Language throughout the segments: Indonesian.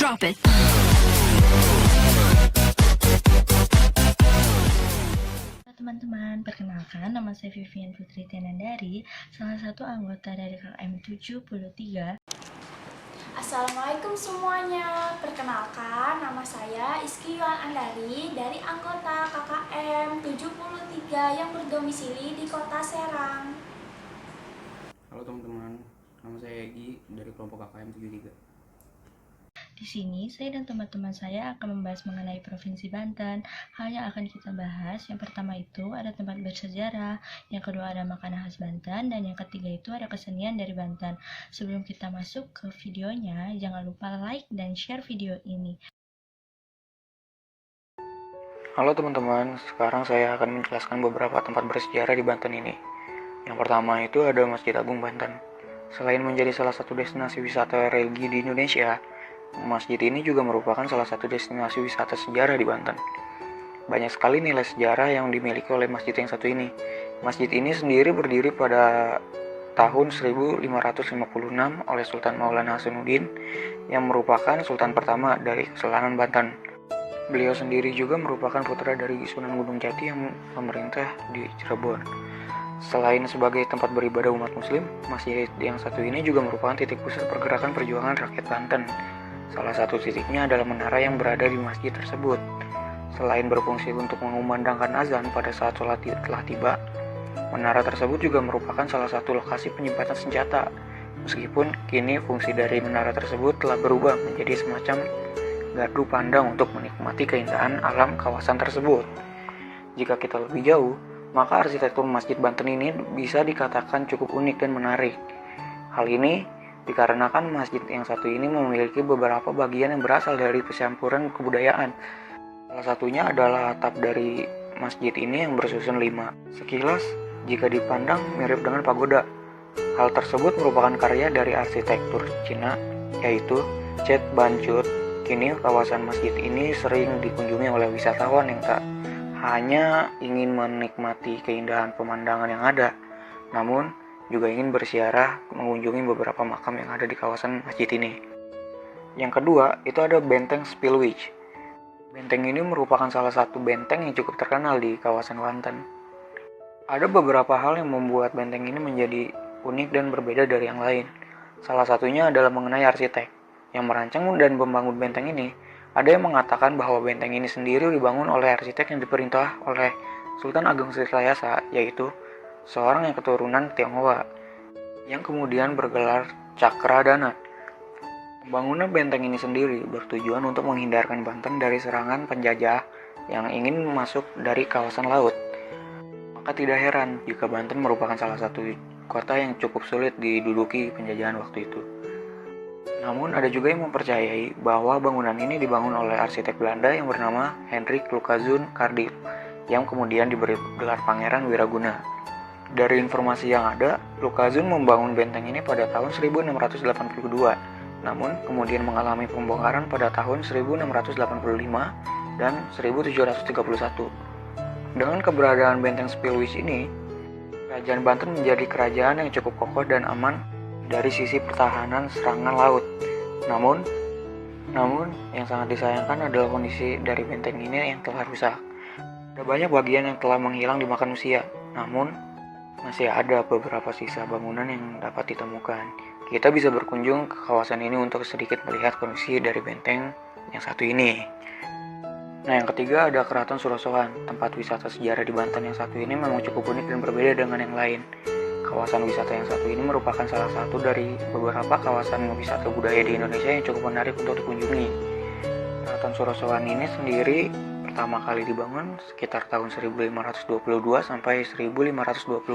Drop it. Teman-teman, perkenalkan nama saya Vivian Putri Tenandari, salah satu anggota dari KKM 73. Assalamualaikum semuanya, perkenalkan nama saya Iski Yuan Andari dari anggota KKM 73 yang berdomisili di kota Serang. Halo teman-teman, nama saya Egi dari kelompok KKM 73. Di sini, saya dan teman-teman saya akan membahas mengenai Provinsi Banten. Hal yang akan kita bahas, yang pertama itu ada tempat bersejarah, yang kedua ada makanan khas Banten, dan yang ketiga itu ada kesenian dari Banten. Sebelum kita masuk ke videonya, jangan lupa like dan share video ini. Halo teman-teman, sekarang saya akan menjelaskan beberapa tempat bersejarah di Banten ini. Yang pertama itu ada Masjid Agung Banten. Selain menjadi salah satu destinasi wisata religi di Indonesia, masjid ini juga merupakan salah satu destinasi wisata sejarah di Banten. Banyak sekali nilai sejarah yang dimiliki oleh masjid yang satu ini. Masjid ini sendiri berdiri pada tahun 1556 oleh Sultan Maulana Hasanuddin yang merupakan sultan pertama dari Kesultanan Banten. Beliau sendiri juga merupakan putra dari Sunan Gunung Jati yang memerintah di Cirebon. Selain sebagai tempat beribadah umat muslim, masjid yang satu ini juga merupakan titik pusat pergerakan perjuangan rakyat Banten. Salah satu titiknya adalah menara yang berada di masjid tersebut. Selain berfungsi untuk mengumandangkan azan pada saat sholat telah tiba, menara tersebut juga merupakan salah satu lokasi penyimpanan senjata. Meskipun kini fungsi dari menara tersebut telah berubah menjadi semacam gardu pandang untuk menikmati keindahan alam kawasan tersebut. Jika kita lebih jauh, maka arsitektur Masjid Banten ini bisa dikatakan cukup unik dan menarik. Hal ini dikarenakan masjid yang satu ini memiliki beberapa bagian yang berasal dari percampuran kebudayaan. Salah satunya adalah atap dari masjid ini yang bersusun 5. Sekilas, jika dipandang mirip dengan pagoda. Hal tersebut merupakan karya dari arsitektur Cina, yaitu Chet Banchut. Kini kawasan masjid ini sering dikunjungi oleh wisatawan yang tak hanya ingin menikmati keindahan pemandangan yang ada, namun juga ingin berziarah mengunjungi beberapa makam yang ada di kawasan masjid ini. Yang kedua, itu ada Benteng Spillwich. Benteng ini merupakan salah satu benteng yang cukup terkenal di kawasan Banten. Ada beberapa hal yang membuat benteng ini menjadi unik dan berbeda dari yang lain. Salah satunya adalah mengenai arsitek. Yang merancang dan membangun benteng ini, ada yang mengatakan bahwa benteng ini sendiri dibangun oleh arsitek yang diperintah oleh Sultan Agung Srikrayasa, yaitu seorang yang keturunan Tionghoa, yang kemudian bergelar Cakradana. Pembangunan benteng ini sendiri bertujuan untuk menghindarkan Banten dari serangan penjajah yang ingin masuk dari kawasan laut. Maka tidak heran jika Banten merupakan salah satu kota yang cukup sulit diduduki penjajahan waktu itu. Namun ada juga yang mempercayai bahwa bangunan ini dibangun oleh arsitek Belanda yang bernama Hendrik Lukaszun Kardip, yang kemudian diberi gelar Pangeran Wiraguna. Dari informasi yang ada, Lukaszun membangun benteng ini pada tahun 1682, namun kemudian mengalami pembongkaran pada tahun 1685 dan 1731. Dengan keberadaan benteng Spillwich ini, Kerajaan Banten menjadi kerajaan yang cukup kokoh dan aman dari sisi pertahanan serangan laut. Namun yang sangat disayangkan adalah kondisi dari benteng ini yang telah rusak. Ada banyak bagian yang telah menghilang dimakan usia, namun masih ada beberapa sisa bangunan yang dapat ditemukan. Kita bisa berkunjung ke kawasan ini untuk sedikit melihat kondisi dari benteng yang satu ini. Nah, yang ketiga ada Keraton Surosoan. Tempat wisata sejarah di Banten yang satu ini memang cukup unik dan berbeda dengan yang lain. Kawasan wisata yang satu ini merupakan salah satu dari beberapa kawasan wisata budaya di Indonesia yang cukup menarik untuk dikunjungi. Keraton Surosoan ini sendiri pertama kali dibangun sekitar tahun 1522 sampai 1526.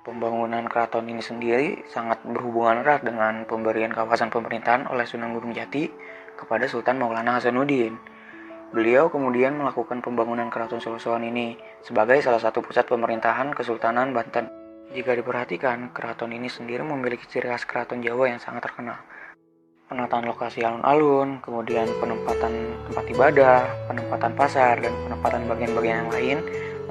Pembangunan keraton ini sendiri sangat berhubungan erat dengan pemberian kawasan pemerintahan oleh Sunan Gunung Jati kepada Sultan Maulana Hasanuddin. Beliau kemudian melakukan pembangunan Keraton Surosoan ini sebagai salah satu pusat pemerintahan Kesultanan Banten. Jika diperhatikan, keraton ini sendiri memiliki ciri khas keraton Jawa yang sangat terkenal. Penataan lokasi alun-alun, kemudian penempatan tempat ibadah, penempatan pasar, dan penempatan bagian-bagian yang lain.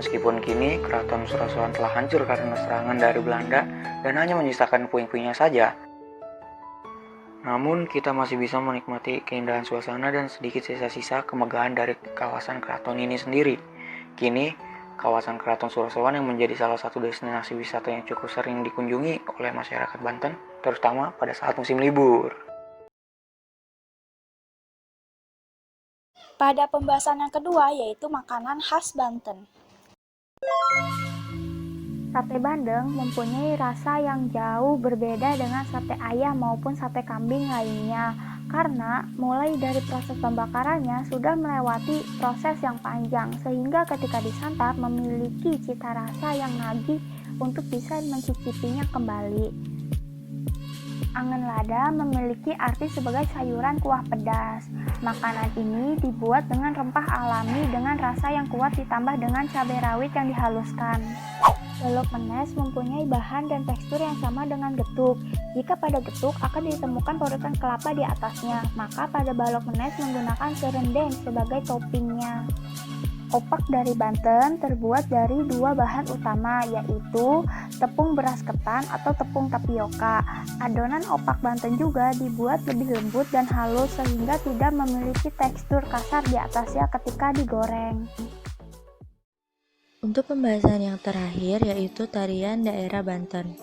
Meskipun kini Keraton Surosoan telah hancur karena serangan dari Belanda dan hanya menyisakan puing-puingnya saja. Namun kita masih bisa menikmati keindahan suasana dan sedikit sisa-sisa kemegahan dari kawasan keraton ini sendiri. Kini, kawasan Keraton Surosowan yang menjadi salah satu destinasi wisata yang cukup sering dikunjungi oleh masyarakat Banten, terutama pada saat musim libur. Pada pembahasan yang kedua yaitu makanan khas Banten. Sate Bandeng mempunyai rasa yang jauh berbeda dengan sate ayam maupun sate kambing lainnya, karena mulai dari proses pembakarannya sudah melewati proses yang panjang, sehingga ketika disantap memiliki cita rasa yang nagih untuk bisa mencicipinya kembali. Angan lada memiliki arti sebagai sayuran kuah pedas. Makanan ini dibuat dengan rempah alami dengan rasa yang kuat ditambah dengan cabai rawit yang dihaluskan. Balok menes mempunyai bahan dan tekstur yang sama dengan getuk. Jika pada getuk akan ditemukan parutan kelapa di atasnya, maka pada balok menes menggunakan serendeng sebagai toppingnya. Opak dari Banten terbuat dari dua bahan utama, yaitu tepung beras ketan atau tepung tapioka. Adonan opak Banten juga dibuat lebih lembut dan halus sehingga tidak memiliki tekstur kasar di atasnya ketika digoreng. Untuk pembahasan yang terakhir yaitu tarian daerah Banten.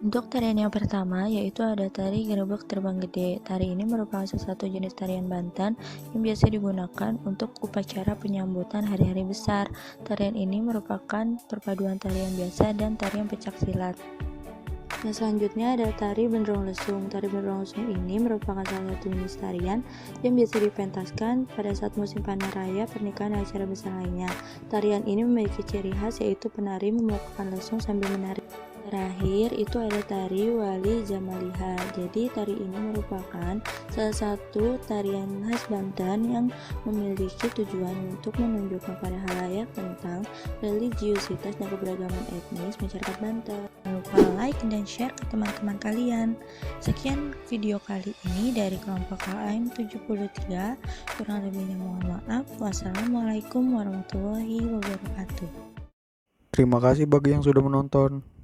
Untuk tarian yang pertama yaitu ada tari gerebek terbang gede. Tari ini merupakan salah satu jenis tarian Banten yang biasa digunakan untuk upacara penyambutan hari-hari besar. Tarian ini merupakan perpaduan tarian biasa dan tarian pencaksilat. Nah, selanjutnya ada tari Benderong Lesung. Tari Benderong Lesung ini merupakan salah satu jenis tarian yang biasa dipentaskan pada saat musim panen raya, pernikahan, dan acara besar lainnya. Tarian ini memiliki ciri khas yaitu penari memukulkan lesung sambil menari. Terakhir itu ada tari Wali Jamaliha. Jadi tari ini merupakan salah satu tarian khas Banten yang memiliki tujuan untuk menunjukkan pada halayak tentang religiusitas dan keberagaman etnis masyarakat Banten. Jangan lupa like dan share ke teman-teman kalian. Sekian video kali ini dari kelompok KM 73. Kurang lebihnya mohon maaf. Wassalamualaikum warahmatullahi wabarakatuh. Terima kasih bagi yang sudah menonton.